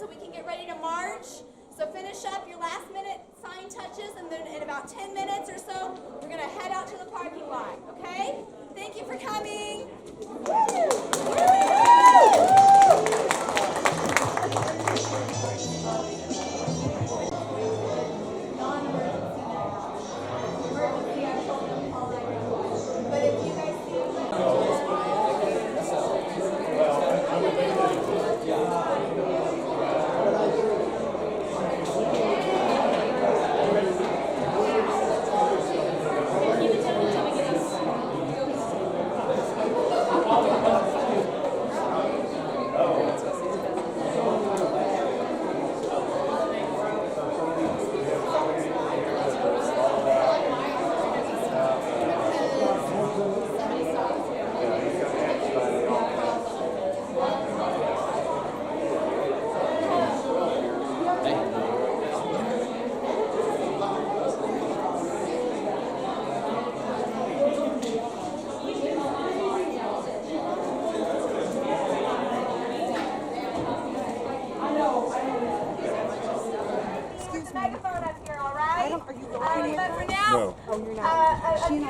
we can get ready to march. So finish up your last minute sign touches, and then in about 10 minutes or so, we're going to head out to the parking lot, okay? Thank you for coming. Megaphone up here, all right? But for now, a few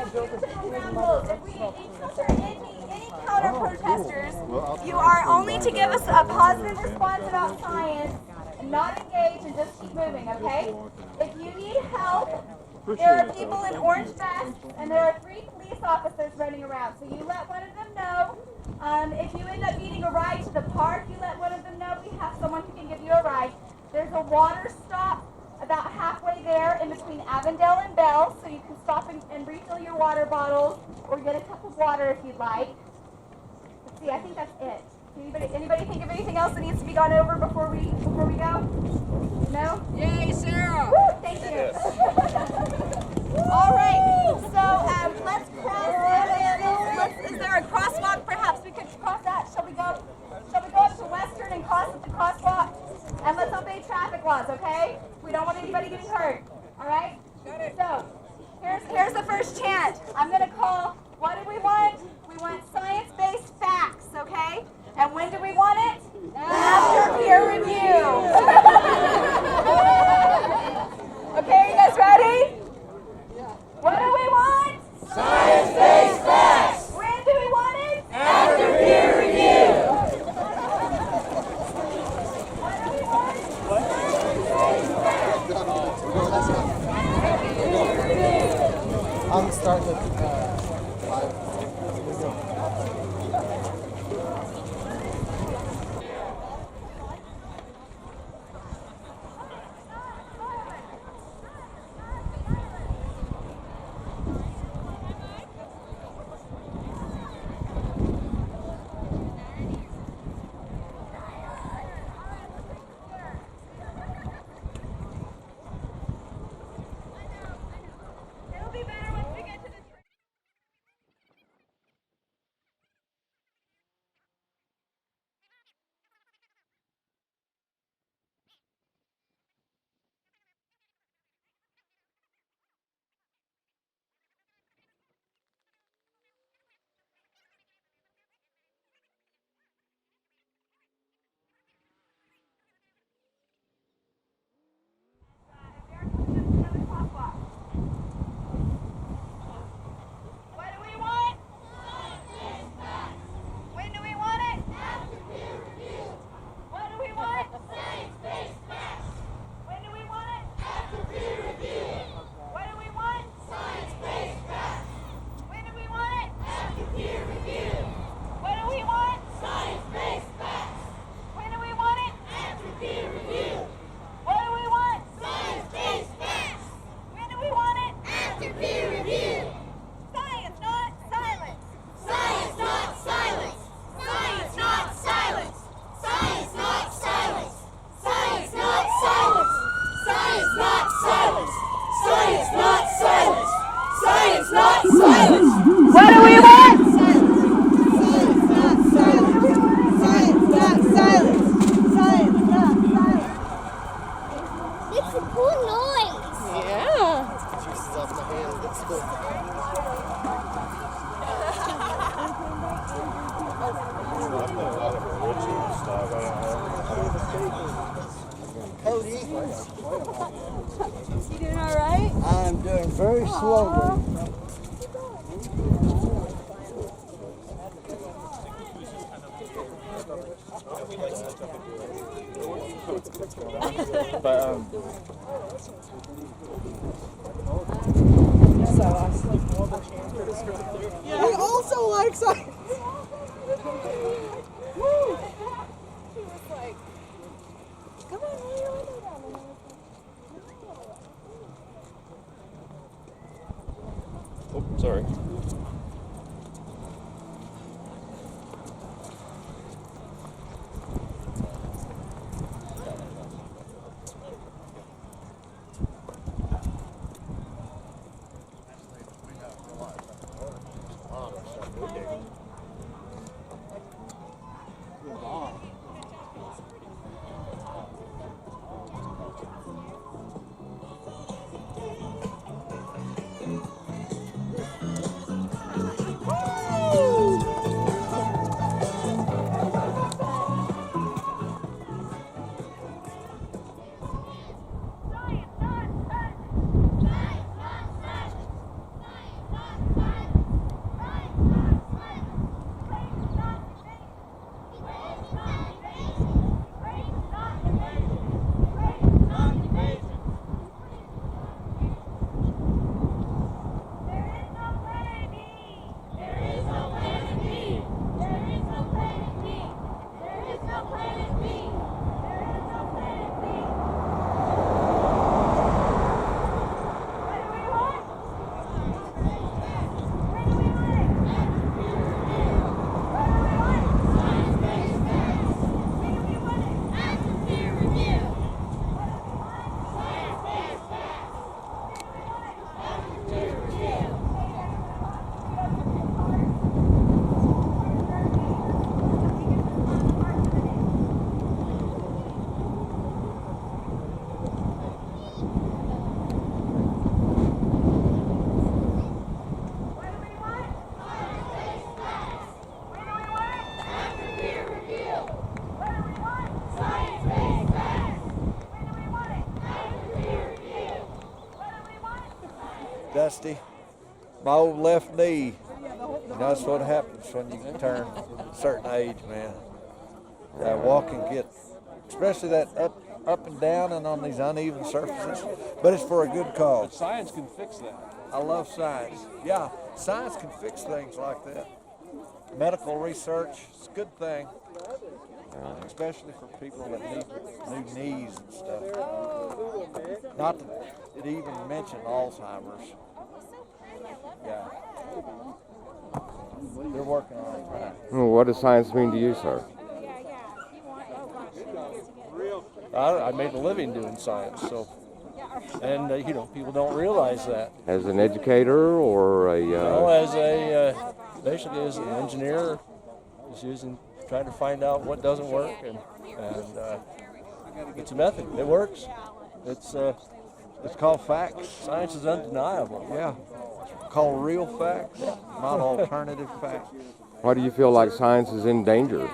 rules. If we encounter any counter protesters, you are only to give us a positive response about science and not engage and just keep moving, okay? If you need help, there are people in orange vests and there are 3 police officers running around. So you let one of them know. If you end up needing a ride to the park, you let one of them know. We have someone who can give you a ride. There's a water stop about halfway there in between Avondale and Bell, so you can stop and refill your water bottles or get a cup of water if you'd like. Let's see, I think that's it. Anybody think of anything else that needs to be gone over before we go? No? Yay, Sarah! Woo, thank you. All right, so let's cross. Is there a crosswalk? Perhaps we could cross that. Shall we go up to Western and cross at the crosswalk? And let's obey traffic laws, okay? We don't want anybody getting hurt. All right? Got it. So here's the first chant. I'm going to call. What do we want? We want science-based facts, okay? And when do we want it? After peer review. Okay, you guys ready? What do we want? Science-based facts! When do we want it? After peer review! What do we want? I'm starting at 5. Cody. You doing all right? I'm doing very slowly. But So I slept. He also likes science. Woo! She was like, come on, lay your window down. And I was like, no. oh, sorry. Dusty, my old left knee. That's what happens when you turn a certain age, man. That walking especially that up and down and on these uneven surfaces. But it's for a good cause. Science can fix that. I love science. Yeah, science can fix things like that. Medical research, it's a good thing. Especially for people that need new knees and stuff. Not that it even mentioned Alzheimer's. Yeah. They're working on it right. Well, what does science mean to you, sir? I made a living doing science, so, and you know, people don't realize that. As an educator or a... Basically as an engineer, just trying to find out what doesn't work, and it's a method. It works. It's called facts. Science is undeniable. Yeah. It's called real facts, not alternative facts. Why do you feel like science is in danger?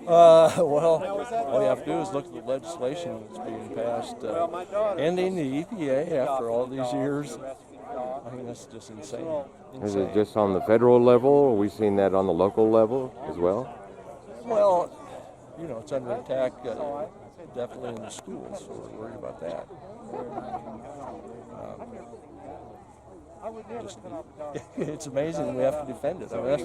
Well, all you have to do is look at the legislation that's being passed, ending the EPA after all these years. I mean, that's just insane. Is it just on the federal level? Are we seeing that on the local level as well? Well, you know, it's under attack definitely in the schools, so we're worried about that. It's amazing we have to defend it. I mean, that's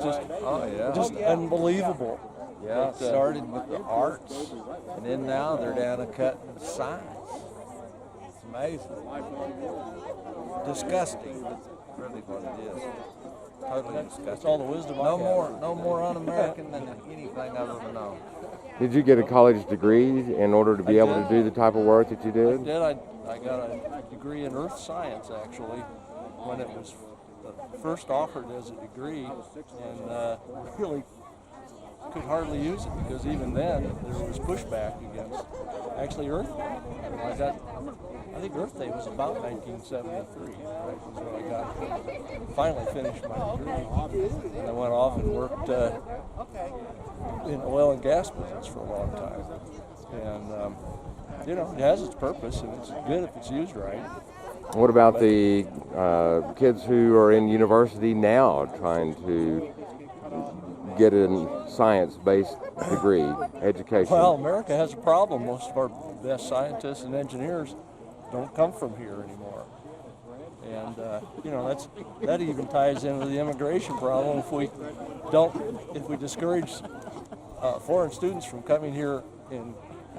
just unbelievable. Yeah, it started with the arts, and then now they're down to cutting science. It's amazing. Disgusting, that's really what it is. Totally disgusting. That's all the wisdom I have. No more un-American than anything I've ever known. Did you get a college degree in order to be able to do the type of work that you did? I got a degree in earth science, actually, when it was first offered as a degree, and really could hardly use it because even then there was pushback against actually Earth Day. I think Earth Day was about 1973. Right, was when I finally finished my degree. And I went off and worked in oil and gas business for a long time. And you know, it has its purpose, and it's good if it's used right. What about the kids who are in university now trying to get a science-based degree, education? Well, America has a problem. Most of our best scientists and engineers don't come from here anymore. And you know, that even ties into the immigration problem. If we discourage foreign students from coming here and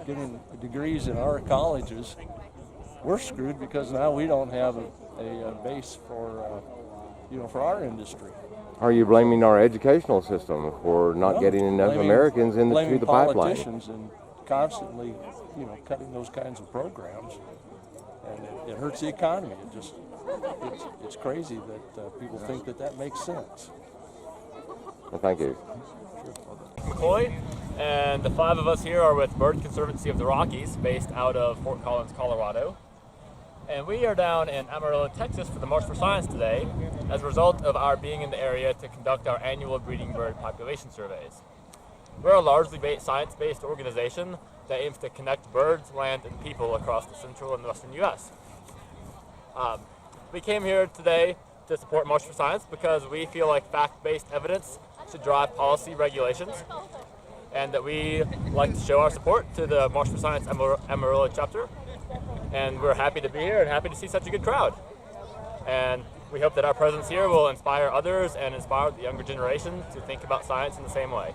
getting degrees in our colleges, we're screwed, because now we don't have a base for you know, for our industry. Are you blaming our educational system for not getting enough Americans into the pipeline? Politicians and constantly, you know, cutting those kinds of programs, and it hurts the economy. It's crazy that people think that makes sense. Well, thank you. McCoy, and the 5 of us here are with Bird Conservancy of the Rockies, based out of Fort Collins, Colorado. And we are down in Amarillo, Texas for the March for Science today as a result of our being in the area to conduct our annual breeding bird population surveys. We're a largely science-based organization that aims to connect birds, land, and people across the central and western U.S. We came here today to support March for Science because we feel like fact-based evidence should drive policy regulations, and that we like to show our support to the March for Science Amarillo chapter. And we're happy to be here and happy to see such a good crowd. And we hope that our presence here will inspire others and inspire the younger generation to think about science in the same way.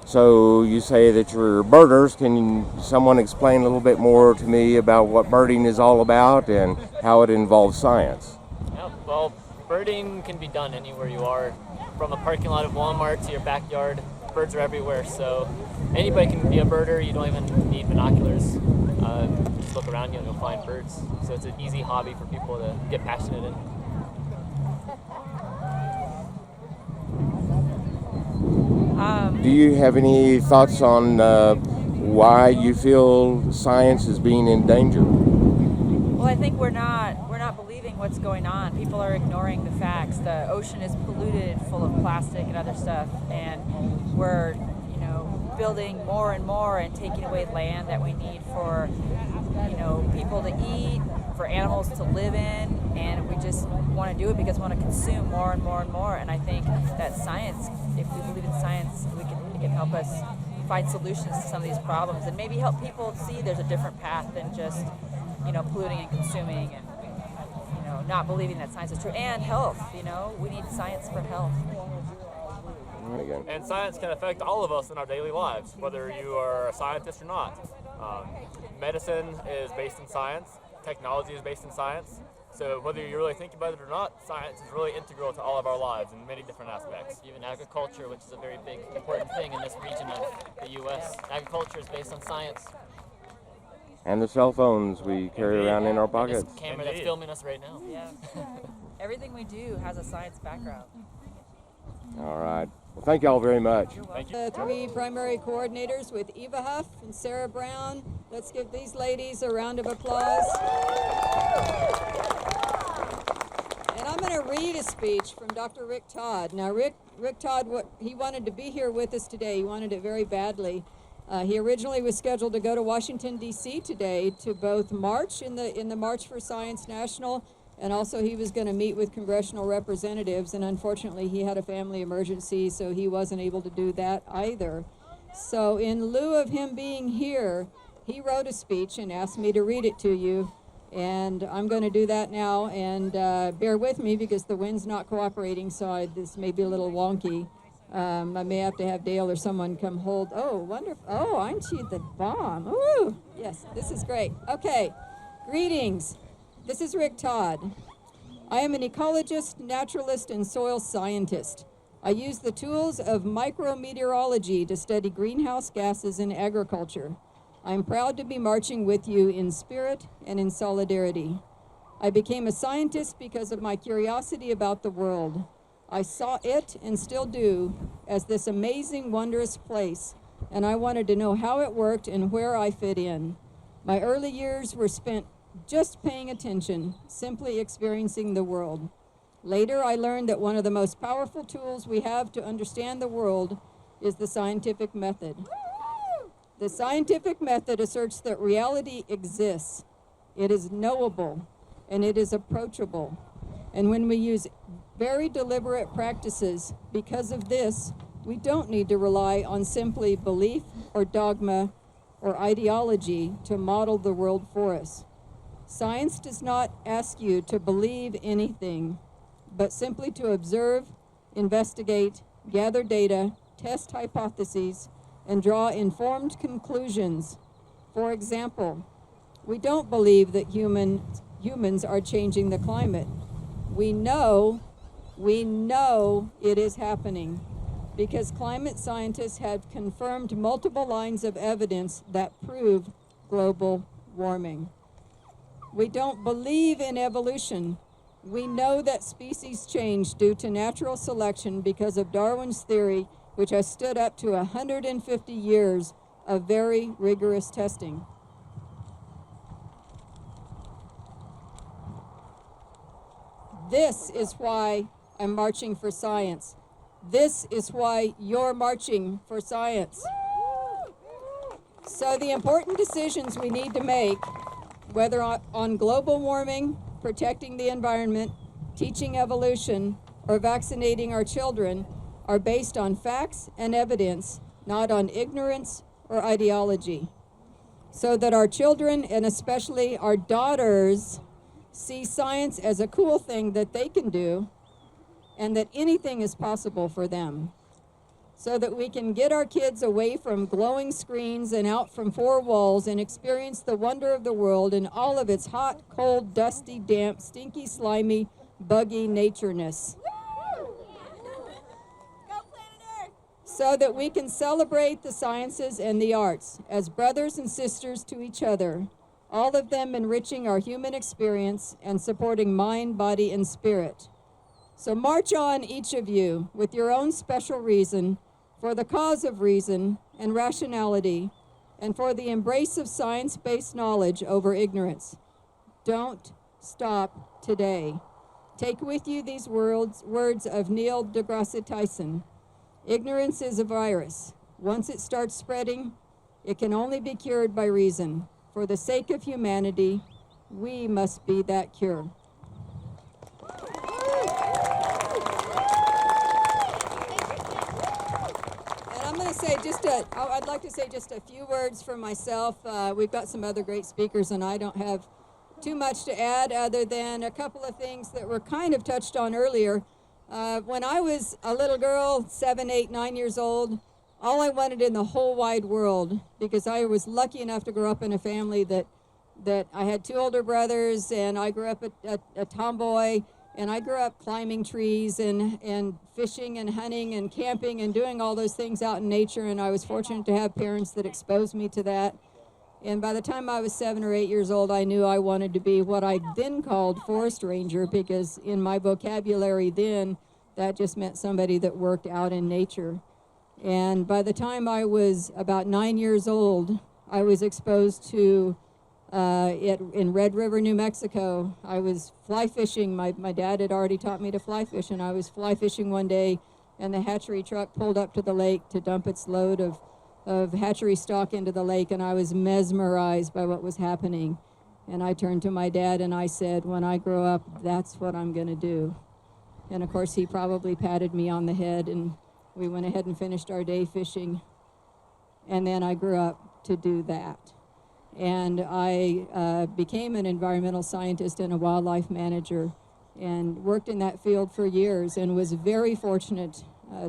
So you say that you're birders. Can someone explain a little bit more to me about what birding is all about and how it involves science? Yeah, well, birding can be done anywhere you are, from a parking lot of Walmart to your backyard. Birds are everywhere, so anybody can be a birder. You don't even need binoculars. Just look around you and you'll find birds. So it's an easy hobby for people to get passionate in. Do you have any thoughts on why you feel science is being endangered? Well, I think we're not believing what's going on. People are ignoring the facts. The ocean is polluted, full of plastic and other stuff, and we're, you know, building more and more and taking away land that we need for, you know, people to eat, for animals to live in, and we just want to do it because we want to consume more and more and more. And I think that science, if we believe in science, it can help us find solutions to some of these problems and maybe help people see there's a different path than just, you know, polluting and consuming and, you know, not believing that science is true. And health, you know, we need science for health. And science can affect all of us in our daily lives, whether you are a scientist or not. Medicine is based in science, technology is based in science, so whether you really think about it or not, science is really integral to all of our lives in many different aspects. Even agriculture, which is a very big, important thing in this region of the U.S. Agriculture is based on science. And the cell phones we carry around in our pockets. This camera that's filming us right now. Yeah. Everything we do has a science background. All right. Well, thank you all very much. Thank you. The 3 primary coordinators with Eva Huff and Sarah Brown. Let's give these ladies a round of applause. And I'm going to read a speech from Dr. Rick Todd. Now, Rick Todd, he wanted to be here with us today. He wanted it very badly. He originally was scheduled to go to Washington, D.C. today to both march in the March for Science National, and also he was going to meet with congressional representatives, and unfortunately he had a family emergency, so he wasn't able to do that either. So in lieu of him being here, he wrote a speech and asked me to read it to you, and I'm going to do that now, and bear with me because the wind's not cooperating, so this may be a little wonky. I may have to have Dale or someone come hold. Oh, wonderful. Oh, aren't you the bomb? Ooh, yes, this is great. Okay, greetings. This is Rick Todd. I am an ecologist, naturalist, and soil scientist. I use the tools of micrometeorology to study greenhouse gases in agriculture. I'm proud to be marching with you in spirit and in solidarity. I became a scientist because of my curiosity about the world. I saw it, and still do, as this amazing, wondrous place, and I wanted to know how it worked and where I fit in. My early years were spent just paying attention, simply experiencing the world. Later, I learned that one of the most powerful tools we have to understand the world is the scientific method. The scientific method asserts that reality exists. It is knowable, and it is approachable. And when we use very deliberate practices because of this, we don't need to rely on simply belief or dogma or ideology to model the world for us. Science does not ask you to believe anything, but simply to observe, investigate, gather data, test hypotheses, and draw informed conclusions. For example, we don't believe that humans are changing the climate. We know it is happening because climate scientists have confirmed multiple lines of evidence that prove global warming. We don't believe in evolution. We know that species change due to natural selection because of Darwin's theory, which has stood up to 150 years of very rigorous testing. This is why I'm marching for science. This is why you're marching for science. So the important decisions we need to make, whether on global warming, protecting the environment, teaching evolution, or vaccinating our children, are based on facts and evidence, not on ignorance or ideology. So that our children, and especially our daughters, see science as a cool thing that they can do, and that anything is possible for them. So that we can get our kids away from glowing screens and out from four walls and experience the wonder of the world in all of its hot, cold, dusty, damp, stinky, slimy, buggy natureness. So that we can celebrate the sciences and the arts as brothers and sisters to each other, all of them enriching our human experience and supporting mind, body, and spirit. So march on, each of you, with your own special reason, for the cause of reason and rationality, and for the embrace of science-based knowledge over ignorance. Don't stop today. Take with you these words of Neil deGrasse Tyson. Ignorance is a virus. Once it starts spreading, it can only be cured by reason. For the sake of humanity, we must be that cure. I'd like to say just a few words for myself. We've got some other great speakers, and I don't have too much to add other than a couple of things that were kind of touched on earlier. When I was a little girl, 7, 8, 9 years old, all I wanted in the whole wide world, because I was lucky enough to grow up in a family that I had 2 older brothers, and I grew up a tomboy, and I grew up climbing trees and fishing and hunting and camping and doing all those things out in nature, and I was fortunate to have parents that exposed me to that. And by the time I was 7 or 8 years old, I knew I wanted to be what I then called forest ranger, because in my vocabulary then, that just meant somebody that worked out in nature. And by the time I was about 9 years old, I was exposed to in Red River, New Mexico. I was fly fishing. My dad had already taught me to fly fish, and I was fly fishing one day, and the hatchery truck pulled up to the lake to dump its load of hatchery stock into the lake, and I was mesmerized by what was happening. And I turned to my dad and I said, when I grow up, that's what I'm going to do. And of course, he probably patted me on the head, and we went ahead and finished our day fishing. And then I grew up to do that. And I became an environmental scientist and a wildlife manager, and worked in that field for years, and was very fortunate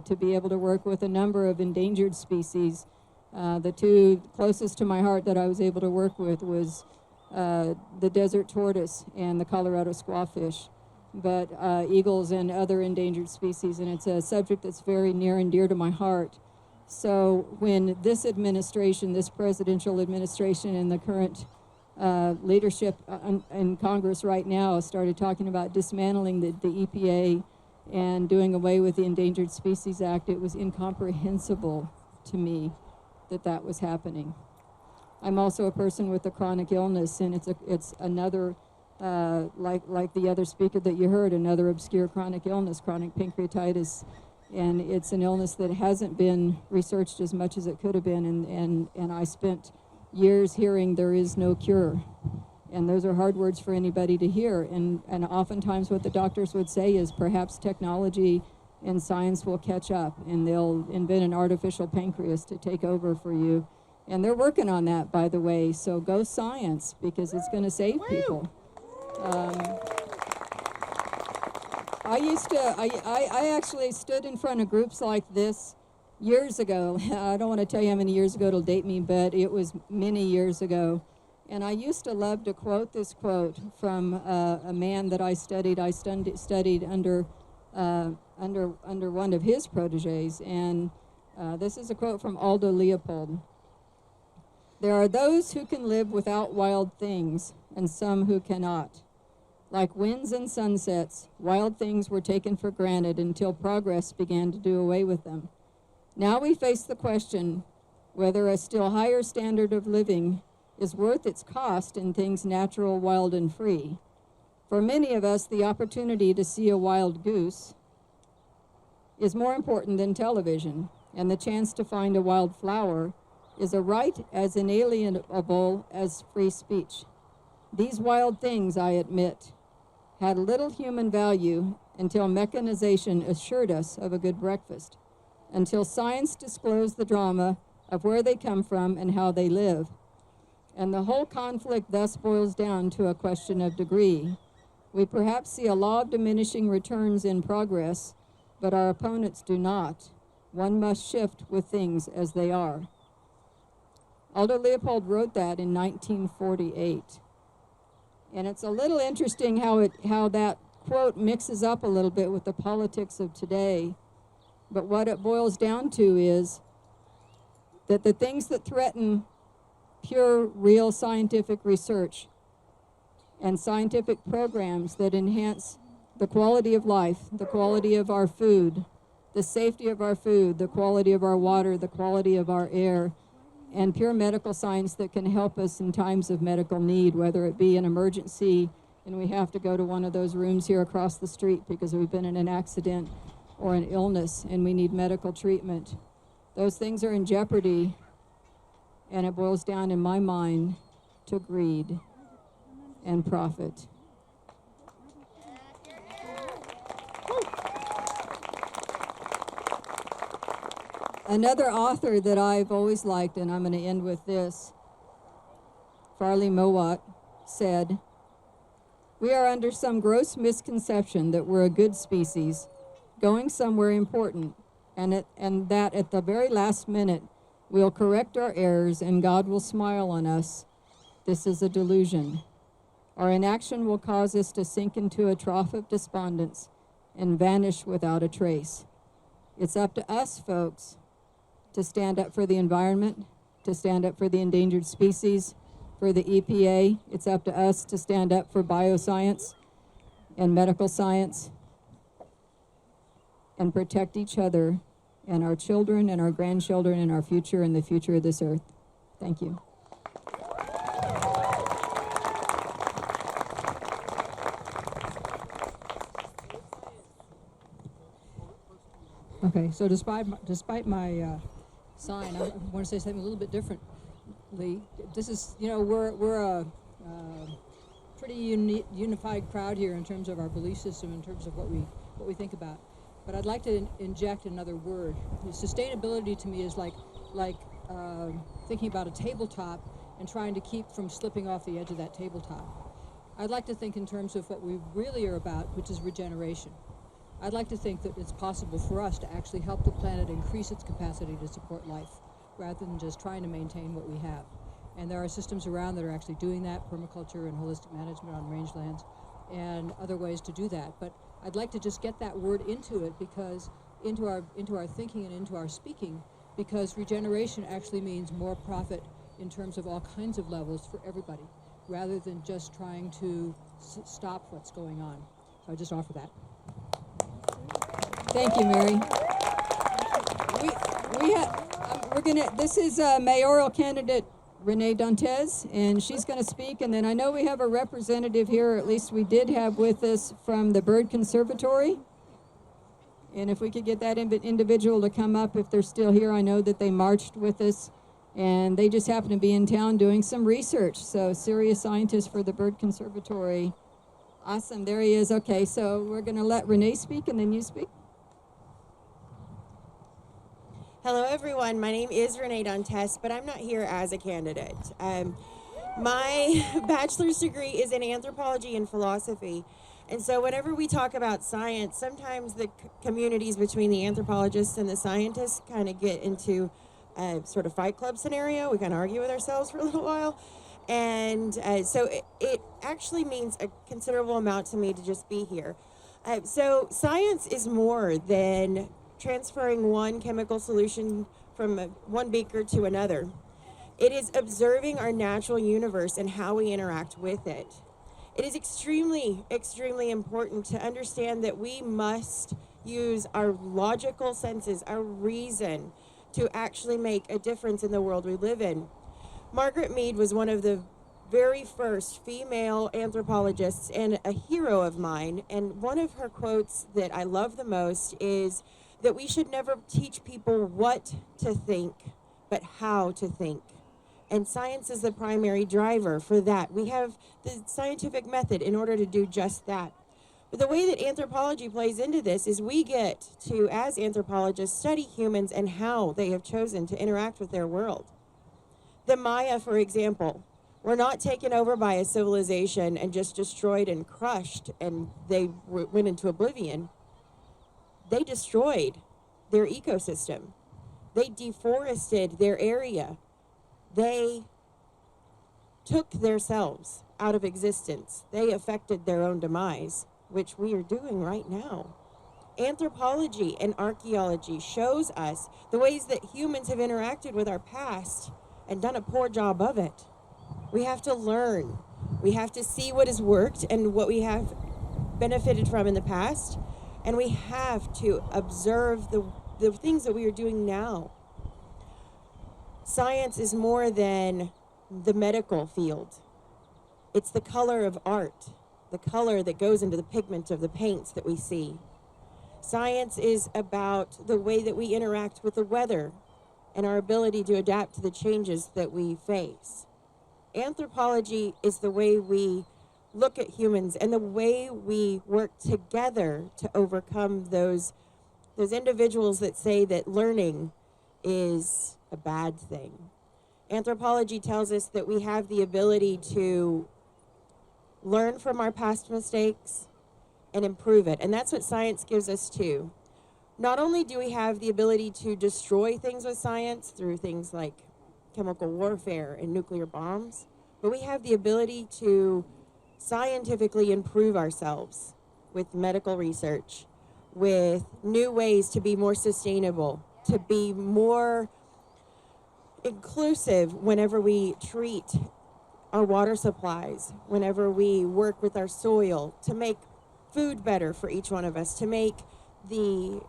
to be able to work with a number of endangered species. The 2 closest to my heart that I was able to work with was the desert tortoise and the Colorado squawfish, but eagles and other endangered species, and it's a subject that's very near and dear to my heart. So when this administration, this presidential administration, and the current leadership in Congress right now started talking about dismantling the EPA and doing away with the Endangered Species Act, it was incomprehensible to me that was happening. I'm also a person with a chronic illness, and it's another, like the other speaker that you heard, another obscure chronic illness, chronic pancreatitis. And it's an illness that hasn't been researched as much as it could have been, and I spent years hearing there is no cure. And those are hard words for anybody to hear. And oftentimes what the doctors would say is perhaps technology and science will catch up, and they'll invent an artificial pancreas to take over for you. And they're working on that, by the way, so go science, because it's going to save people. I actually stood in front of groups like this years ago. I don't want to tell you how many years ago it'll date me, but it was many years ago. And I used to love to quote this quote from a man that I studied. I studied under one of his proteges, and this is a quote from Aldo Leopold. "There are those who can live without wild things, and some who cannot. Like winds and sunsets, wild things were taken for granted until progress began to do away with them. Now we face the question whether a still higher standard of living is worth its cost in things natural, wild, and free. For many of us, the opportunity to see a wild goose is more important than television, and the chance to find a wild flower is a right as inalienable as free speech. These wild things, I admit, had little human value until mechanization assured us of a good breakfast, until science disclosed the drama of where they come from and how they live. And the whole conflict thus boils down to a question of degree. We perhaps see a law of diminishing returns in progress, but our opponents do not. One must shift with things as they are." Aldo Leopold wrote that in 1948. And it's a little interesting how that quote mixes up a little bit with the politics of today. But what it boils down to is that the things that threaten pure, real scientific research and scientific programs that enhance the quality of life, the quality of our food, the safety of our food, the quality of our water, the quality of our air, and pure medical science that can help us in times of medical need, whether it be an emergency and we have to go to one of those rooms here across the street because we've been in an accident or an illness and we need medical treatment. Those things are in jeopardy, and it boils down, in my mind, to greed and profit. Another author that I've always liked, and I'm going to end with this, Farley Mowat, said, "We are under some gross misconception that we're a good species, going somewhere important, and that at the very last minute we'll correct our errors and God will smile on us. This is a delusion. Our inaction will cause us to sink into a trough of despondence and vanish without a trace. It's up to us, folks, to stand up for the environment, to stand up for the endangered species, for the EPA. It's up to us to stand up for bioscience and medical science and protect each other and our children and our grandchildren and our future and the future of this earth." Thank you. Okay, so despite my sign, I want to say something a little bit differently. This is, we're a pretty unified crowd here in terms of our belief system, in terms of what we think about. But I'd like to inject another word. Sustainability to me is like thinking about a tabletop and trying to keep from slipping off the edge of that tabletop. I'd like to think in terms of what we really are about, which is regeneration. I'd like to think that it's possible for us to actually help the planet increase its capacity to support life, rather than just trying to maintain what we have. And there are systems around that are actually doing that, permaculture and holistic management on rangelands, and other ways to do that. But I'd like to just get that word into it, because into our thinking and into our speaking, because regeneration actually means more profit in terms of all kinds of levels for everybody, rather than just trying to stop what's going on. So I just offer that. Thank you, Mary. This is mayoral candidate Renee Dantes, and she's going to speak. And then I know we have a representative here, or at least we did have with us, from the Bird Conservatory. And if we could get that individual to come up, if they're still here, I know that they marched with us, and they just happen to be in town doing some research. So serious scientists for the Bird Conservatory. Awesome, there he is. Okay, so we're gonna let Renee speak and then you speak. Hello everyone, my name is Renee Dantes, but I'm not here as a candidate. My bachelor's degree is in anthropology and philosophy. And so whenever we talk about science, sometimes the communities between the anthropologists and the scientists kind of get into a sort of fight club scenario. We kind of argue with ourselves for a little while. And so it actually means a considerable amount to me to just be here. So science is more than transferring one chemical solution from one beaker to another. It is observing our natural universe and how we interact with it. It is extremely, extremely important to understand that we must use our logical senses, our reason, to actually make a difference in the world we live in. Margaret Mead was one of the very first female anthropologists and a hero of mine, and one of her quotes that I love the most is that we should never teach people what to think, but how to think. And science is the primary driver for that. We have the scientific method in order to do just that. But the way that anthropology plays into this is we get to, as anthropologists, study humans and how they have chosen to interact with their world. The Maya, for example, were not taken over by a civilization and just destroyed and crushed and they went into oblivion. They destroyed their ecosystem. They deforested their area. They took themselves out of existence. They affected their own demise, which we are doing right now. Anthropology and archaeology shows us the ways that humans have interacted with our past and done a poor job of it. We have to learn. We have to see what has worked and what we have benefited from in the past, and we have to observe the things that we are doing now. Science is more than the medical field. It's the color of art, the color that goes into the pigment of the paints that we see. Science is about the way that we interact with the weather and our ability to adapt to the changes that we face. Anthropology is the way we look at humans and the way we work together to overcome those individuals that say that learning is a bad thing. Anthropology tells us that we have the ability to learn from our past mistakes and improve it. And that's what science gives us too. Not only do we have the ability to destroy things with science through things like chemical warfare and nuclear bombs, but we have the ability to scientifically improve ourselves with medical research, with new ways to be more sustainable, to be more inclusive whenever we treat our water supplies, whenever we work with our soil, to make food better for each one of us, to make the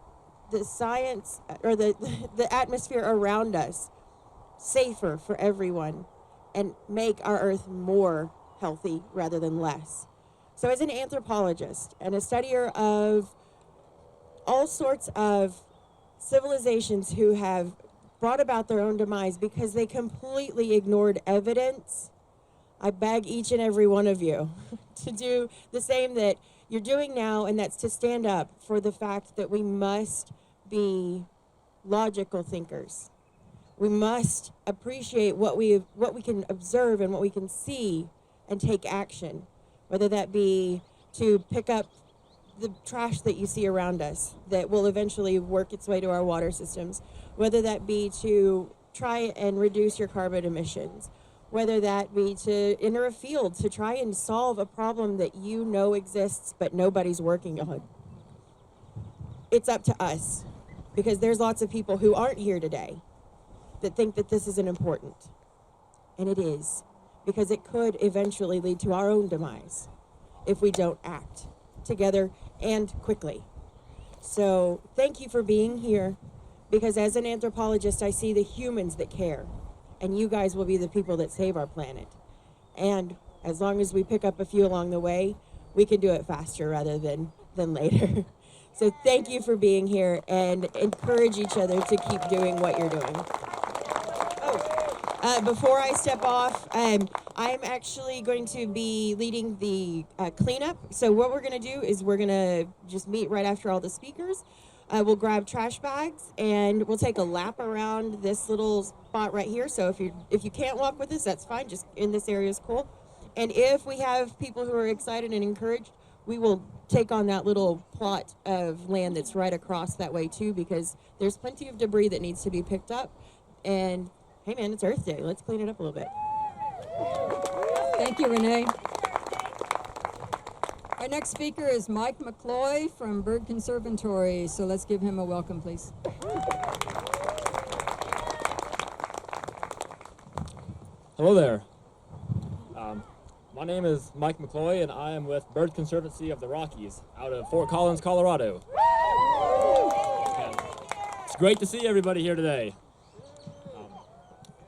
science or the atmosphere around us safer for everyone and make our earth more healthy rather than less. So as an anthropologist and a studier of all sorts of civilizations who have brought about their own demise because they completely ignored evidence, I beg each and every one of you to do the same that you're doing now, and that's to stand up for the fact that we must be logical thinkers. We must appreciate what we can observe and what we can see and take action, whether that be to pick up the trash that you see around us that will eventually work its way to our water systems, whether that be to try and reduce your carbon emissions, whether that be to enter a field to try and solve a problem that you know exists but nobody's working on. It's up to us, because there's lots of people who aren't here today that think that this isn't important. And it is, because it could eventually lead to our own demise if we don't act together and quickly. So thank you for being here, because as an anthropologist, I see the humans that care, and you guys will be the people that save our planet. And as long as we pick up a few along the way, we can do it faster rather than later. So thank you for being here, and encourage each other to keep doing what you're doing. Before I step off, I'm actually going to be leading the cleanup. So what we're going to do is we're going to just meet right after all the speakers. We'll grab trash bags and we'll take a lap around this little spot right here. So if you can't walk with us, that's fine. Just in this area is cool. And if we have people who are excited and encouraged, we will take on that little plot of land that's right across that way too, because there's plenty of debris that needs to be picked up. And hey man, it's Earth Day. Let's clean it up a little bit. Thank you, Renee. Our next speaker is Mike McCloy from Bird Conservatory. So let's give him a welcome, please. Hello there. My name is Mike McCloy, and I am with Bird Conservancy of the Rockies out of Fort Collins, Colorado. And it's great to see everybody here today.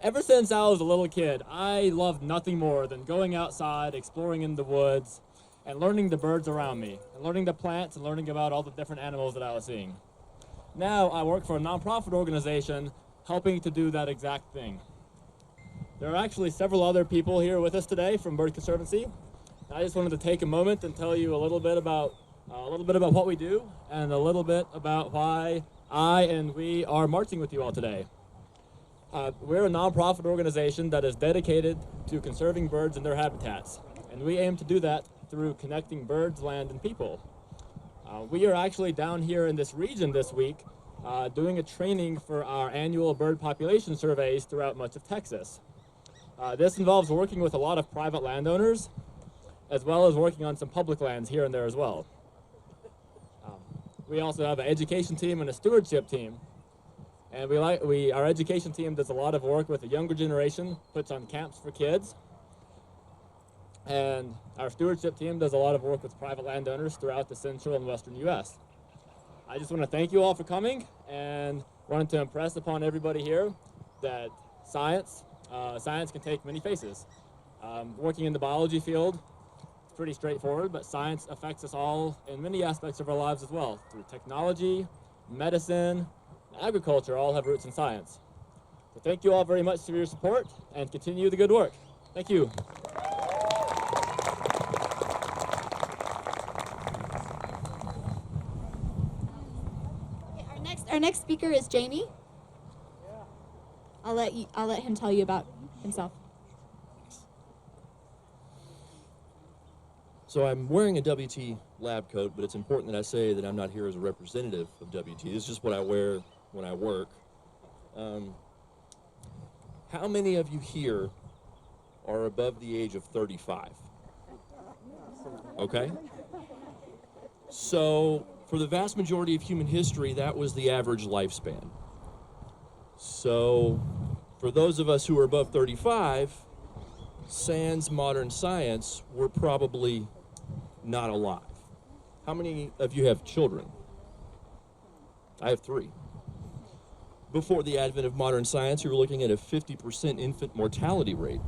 Ever since I was a little kid, I loved nothing more than going outside, exploring in the woods, and learning the birds around me, and learning the plants, and learning about all the different animals that I was seeing. Now I work for a nonprofit organization helping to do that exact thing. There are actually several other people here with us today from Bird Conservancy. I just wanted to take a moment and tell you a little bit about what we do and a little bit about why I and we are marching with you all today. We're a nonprofit organization that is dedicated to conserving birds and their habitats, and we aim to do that through connecting birds, land, and people. We are actually down here in this region this week doing a training for our annual bird population surveys throughout much of Texas. This involves working with a lot of private landowners, as well as working on some public lands here and there as well. We also have an education team and a stewardship team. And our education team does a lot of work with the younger generation, puts on camps for kids. And our stewardship team does a lot of work with private landowners throughout the central and western U.S. I just want to thank you all for coming and wanted to impress upon everybody here that science can take many faces. Working in the biology field, it's pretty straightforward, but science affects us all in many aspects of our lives as well, through technology, medicine, agriculture, all have roots in science. So thank you all very much for your support and continue the good work. Thank you. Our next speaker is Jamie. I'll let him tell you about himself. So I'm wearing a WT lab coat, but it's important that I say that I'm not here as a representative of WT. This is just what I wear when I work. How many of you here are above the age of 35? Okay. So for the vast majority of human history, that was the average lifespan. So for those of us who are above 35, sans modern science, we're probably not alive. How many of you have children? I have 3. Before the advent of modern science, you were looking at a 50% infant mortality rate.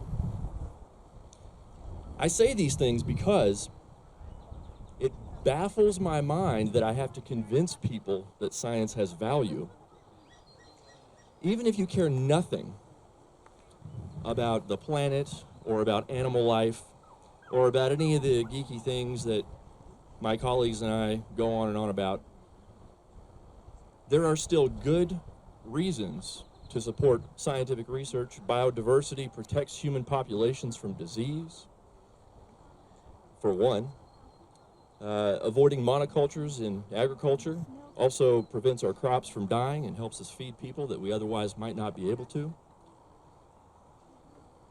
I say these things because it baffles my mind that I have to convince people that science has value. Even if you care nothing about the planet or about animal life or about any of the geeky things that my colleagues and I go on and on about, there are still good reasons to support scientific research. Biodiversity protects human populations from disease, for one. Avoiding monocultures in agriculture also prevents our crops from dying and helps us feed people that we otherwise might not be able to.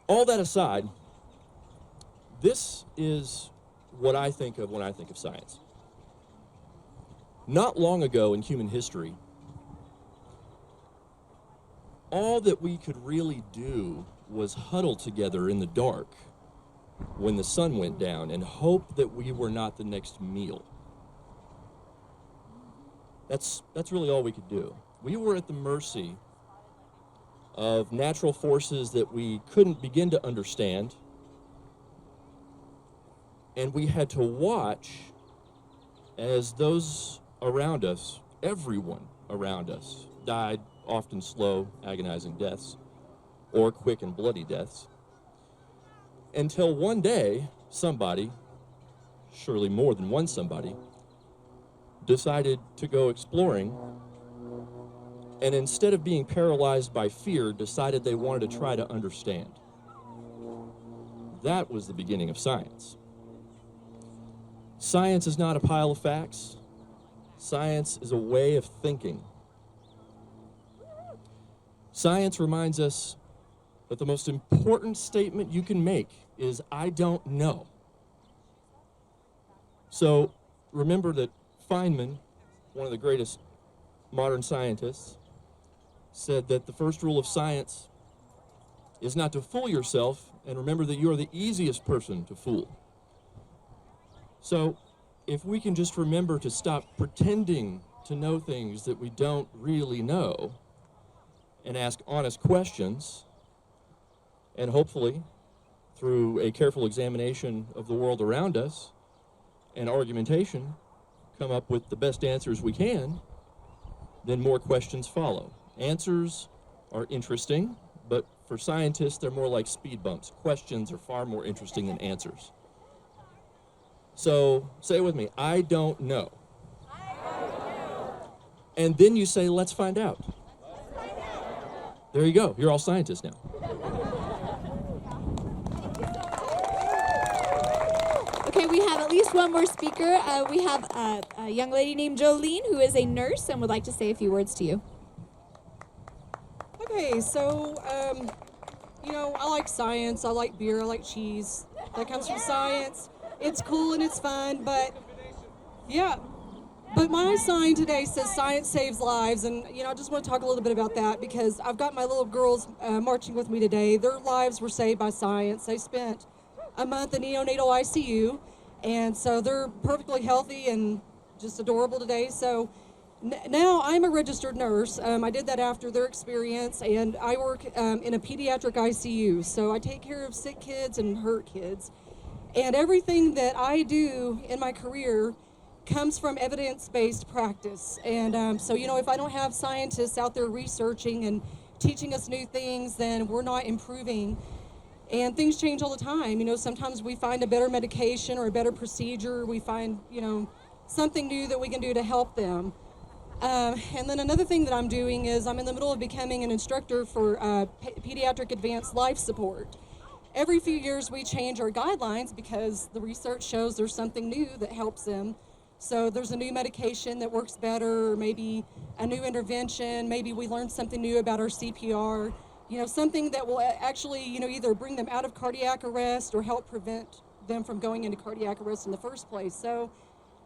All that aside, this is what I think of when I think of science. Not long ago in human history, all that we could really do was huddle together in the dark when the sun went down and hope that we were not the next meal. That's really all we could do. We were at the mercy of natural forces that we couldn't begin to understand, and we had to watch as those around us, everyone around us, died often slow, agonizing deaths, or quick and bloody deaths, until one day, somebody, surely more than one somebody, decided to go exploring, and instead of being paralyzed by fear, decided they wanted to try to understand. That was the beginning of science. Science is not a pile of facts. Science is a way of thinking. Science reminds us that the most important statement you can make is, I don't know. So remember that Feynman, one of the greatest modern scientists, said that the first rule of science is not to fool yourself, and remember that you are the easiest person to fool. So if we can just remember to stop pretending to know things that we don't really know and ask honest questions, and hopefully through a careful examination of the world around us and argumentation, come up with the best answers we can, then more questions follow. Answers are interesting, but for scientists, they're more like speed bumps. Questions are far more interesting than answers. So say it with me, I don't know. And then you say, let's find out. There you go, you're all scientists now. Okay, we have at least one more speaker. We have a young lady named Jolene who is a nurse and would like to say a few words to you. Okay, so, you know, I like science, I like beer, I like cheese. That comes from science. It's cool and it's fun, but yeah. But my sign today says science saves lives, and, you know, I just want to talk a little bit about that because I've got my little girls marching with me today. Their lives were saved by science. They spent a month in neonatal ICU, and so they're perfectly healthy and just adorable today. So now I'm a registered nurse. I did that after their experience, and I work in a pediatric ICU. So I take care of sick kids and hurt kids. And everything that I do in my career comes from evidence-based practice. And so, you know, if I don't have scientists out there researching and teaching us new things, then we're not improving. And things change all the time. You know, sometimes we find a better medication or a better procedure. We find, you know, something new that we can do to help them. And then another thing that I'm doing is I'm in the middle of becoming an instructor for pediatric advanced life support. Every few years we change our guidelines because the research shows there's something new that helps them. So there's a new medication that works better, or maybe a new intervention, maybe we learned something new about our CPR, you know, something that will actually, you know, either bring them out of cardiac arrest or help prevent them from going into cardiac arrest in the first place. So,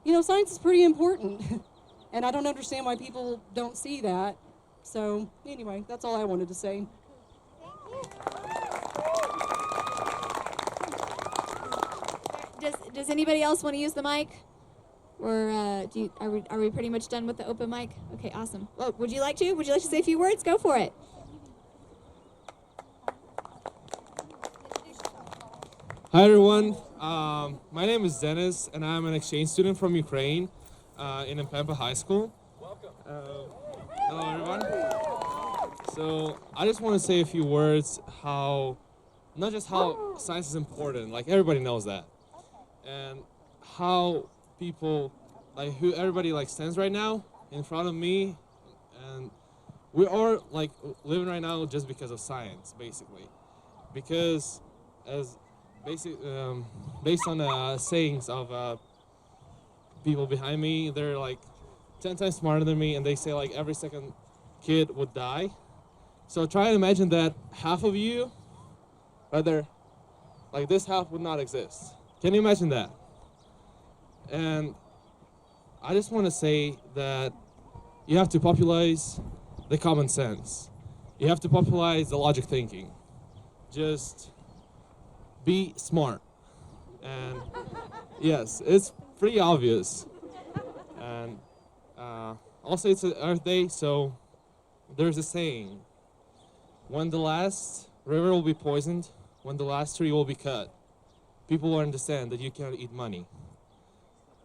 you know, science is pretty important. And I don't understand why people don't see that. So anyway, that's all I wanted to say. Does anybody else want to use the mic? Or are we pretty much done with the open mic? Okay, awesome. Well, would you like to? Would you like to say a few words? Go for it. Hi everyone, my name is Dennis and I'm an exchange student from Ukraine in Pempa High School. Welcome. Hello everyone. So I just want to say a few words not just how science is important, like everybody knows that, and how people, like who everybody like stands right now in front of me, and we are like living right now just because of science, basically, because as based on the sayings of people behind me, they're like 10 times smarter than me, and they say like every second kid would die. So try and imagine that half of you, rather, like this half would not exist. Can you imagine that? And I just want to say that you have to popularize the common sense. You have to popularize the logic thinking. Just be smart. And yes, it's pretty obvious. And also it's Earth Day, so there's a saying, when the last river will be poisoned, when the last tree will be cut, people will understand that you cannot eat money.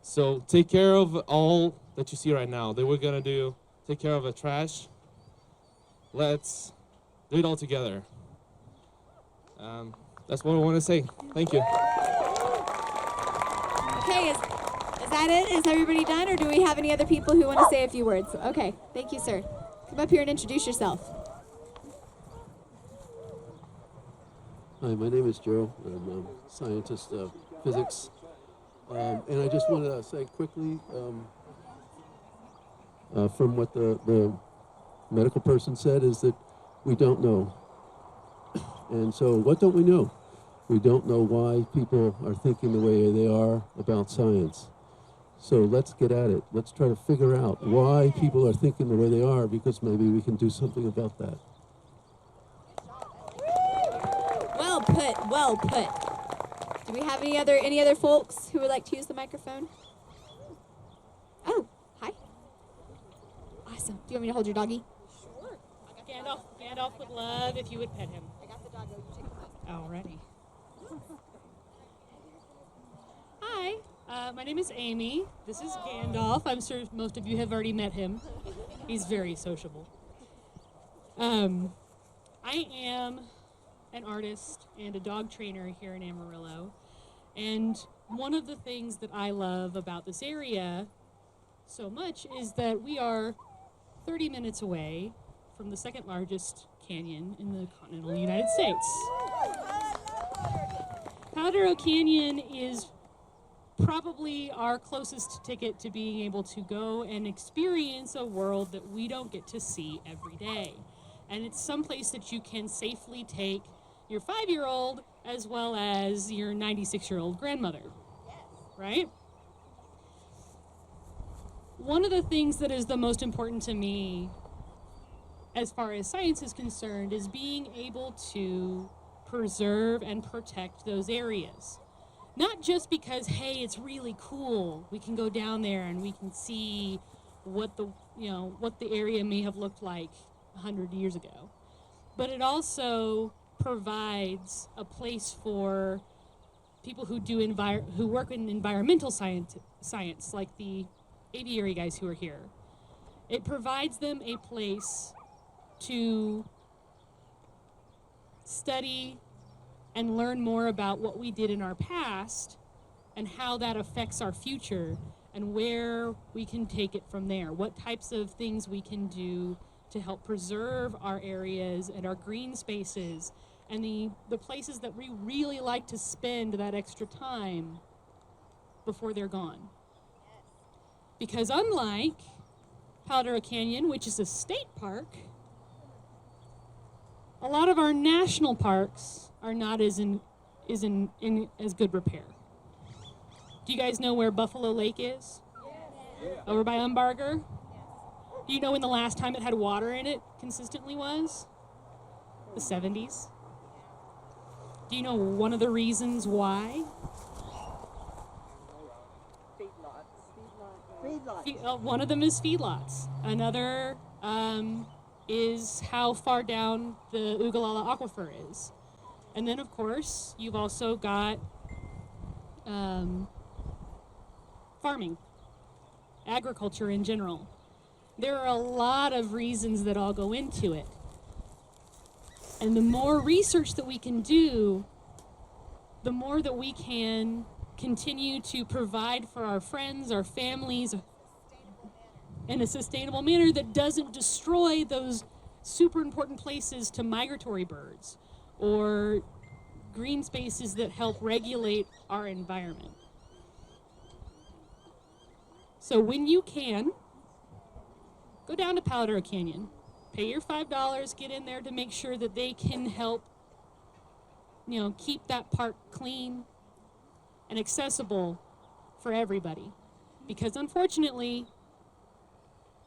So take care of all that you see right now. They were gonna take care of the trash. Let's do it all together. That's what I want to say. Thank you. Okay, is that it? Is everybody done, or do we have any other people who want to say a few words? Okay, thank you, sir. Come up here and introduce yourself. Hi, my name is Joe. I'm a scientist of physics. And I just want to say quickly, from what the medical person said, is that we don't know. And so what don't we know? We don't know why people are thinking the way they are about science. So let's get at it. Let's try to figure out why people are thinking the way they are, because maybe we can do something about that. Well put, well put. Do we have any other folks who would like to use the microphone? Oh, hi. Awesome. Do you want me to hold your doggy? Sure. Gandalf would love if you would pet him. I got the doggo. You take the mic. Alrighty. Hi, my name is Amy. This is Gandalf. I'm sure most of you have already met him. He's very sociable. I am an artist and a dog trainer here in Amarillo. And one of the things that I love about this area so much is that we are 30 minutes away from the second largest canyon in the continental United States. Powder Canyon is probably our closest ticket to being able to go and experience a world that we don't get to see every day. And it's someplace that you can safely take your 5-year-old as well as your 96-year-old grandmother, right? One of the things that is the most important to me as far as science is concerned is being able to preserve and protect those areas. Not just because, hey, it's really cool, we can go down there and we can see what the area may have looked like 100 years ago, but it also provides a place for people who work in environmental science, like the aviary guys who are here. It provides them a place to study and learn more about what we did in our past and how that affects our future and where we can take it from there. What types of things we can do to help preserve our areas and our green spaces and the places that we really like to spend that extra time before they're gone. Because unlike Powder Canyon, which is a state park, a lot of our national parks are not in as good repair. Do you guys know where Buffalo Lake is? Yes. Over by Umbarger? Yes. Do you know when the last time it had water in it consistently was? The 70s. Do you know one of the reasons why? Feedlots. One of them is feedlots. Another is how far down the Ugalala Aquifer is. And then, of course, you've also got farming, agriculture in general. There are a lot of reasons that all go into it. And the more research that we can do, the more that we can continue to provide for our friends, our families, in a sustainable manner that doesn't destroy those super important places to migratory birds or green spaces that help regulate our environment. So when you can, go down to Powder Canyon, pay your $5, get in there to make sure that they can help, keep that park clean and accessible for everybody. Because unfortunately,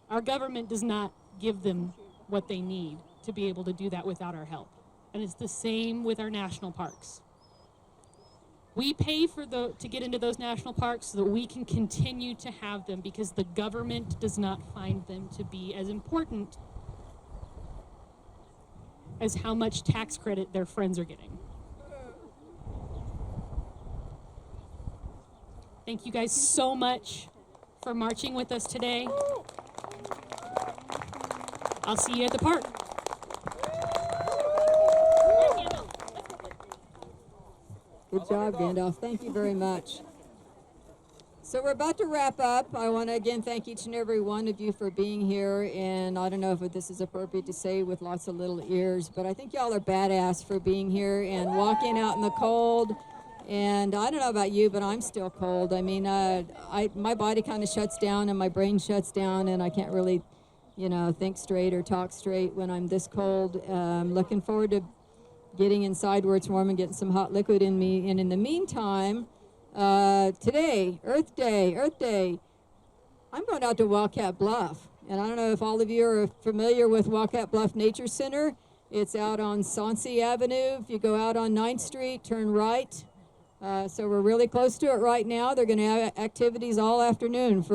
our government does not give them what they need to be able to do that without our help. And it's the same with our national parks. We pay to get into those national parks so that we can continue to have them because the government does not find them to be as important as how much tax credit their friends are getting. Thank you guys so much for marching with us today. I'll see you at the park. Good job, Gandalf. Thank you very much. So we're about to wrap up. I want to again thank each and every one of you for being here. And I don't know if this is appropriate to say with lots of little ears, but I think y'all are badass for being here and walking out in the cold. And I don't know about you, but I'm still cold. I mean, my body kind of shuts down and my brain shuts down, and I can't really, think straight or talk straight when I'm this cold. I'm looking forward to getting inside where it's warm and getting some hot liquid in me. And in the meantime, today, Earth Day, I'm going out to Wildcat Bluff. And I don't know if all of you are familiar with Wildcat Bluff Nature Center. It's out on Soncy Avenue. If you go out on 9th Street, turn right. So we're really close to it right now. They're going to have activities all afternoon,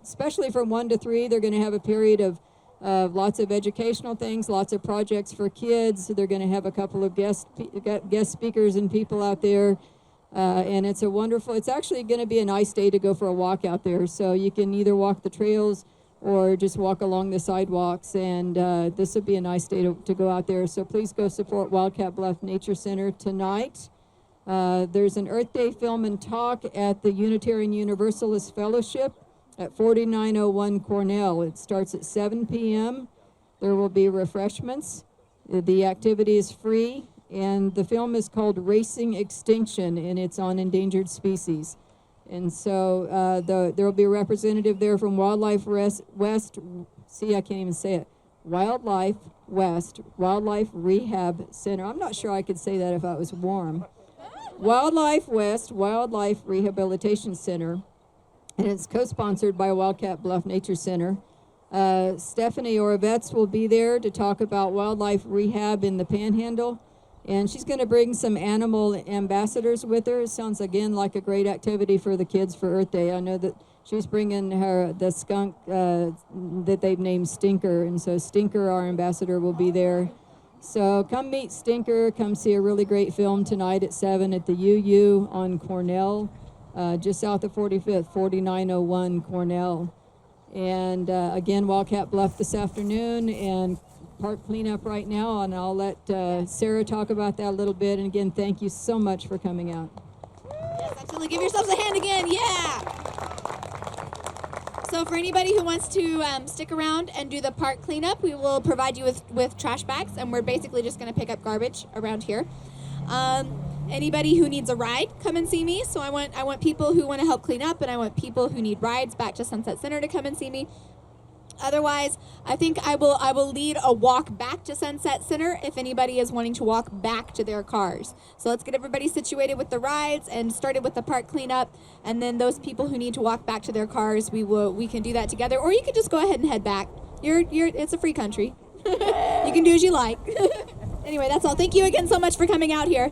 especially from 1 to 3. They're going to have a period of lots of educational things, lots of projects for kids. They're going to have a couple of guest speakers and people out there. And it's actually going to be a nice day to go for a walk out there. So you can either walk the trails or just walk along the sidewalks. And this would be a nice day to go out there. So please go support Wildcat Bluff Nature Center tonight. There's an Earth Day film and talk at the Unitarian Universalist Fellowship at 4901 Cornell. It starts at 7 p.m. There will be refreshments. The activity is free, and the film is called Racing Extinction, and it's on endangered species. And so there will be a representative there from Wildlife West. See, I can't even say it. Wildlife West Wildlife Rehab Center. I'm not sure I could say that if I was warm. Wildlife West Wildlife Rehabilitation Center, and it's co-sponsored by Wildcat Bluff Nature Center. Stephanie Orovets will be there to talk about wildlife rehab in the Panhandle, and she's going to bring some animal ambassadors with her. It sounds, again, like a great activity for the kids for Earth Day. I know that she's bringing the skunk that they've named Stinker, and so Stinker, our ambassador, will be there. So come meet Stinker, come see a really great film tonight at 7 at the UU on Cornell, just south of 45th, 4901 Cornell. And again, Wildcat Bluff this afternoon and park cleanup right now, and I'll let Sarah talk about that a little bit. And again, thank you so much for coming out. Yes, absolutely. Give yourselves a hand again. Yeah. So for anybody who wants to stick around and do the park cleanup, we will provide you with trash bags, and we're basically just going to pick up garbage around here. Anybody who needs a ride, come and see me. So I want people who want to help clean up, and I want people who need rides back to Sunset Center to come and see me. Otherwise, I think I will lead a walk back to Sunset Center if anybody is wanting to walk back to their cars. So let's get everybody situated with the rides and started with the park cleanup, and then those people who need to walk back to their cars, we can do that together, or you can just go ahead and head back. It's a free country. You can do as you like. Anyway, that's all. Thank you again so much for coming out here.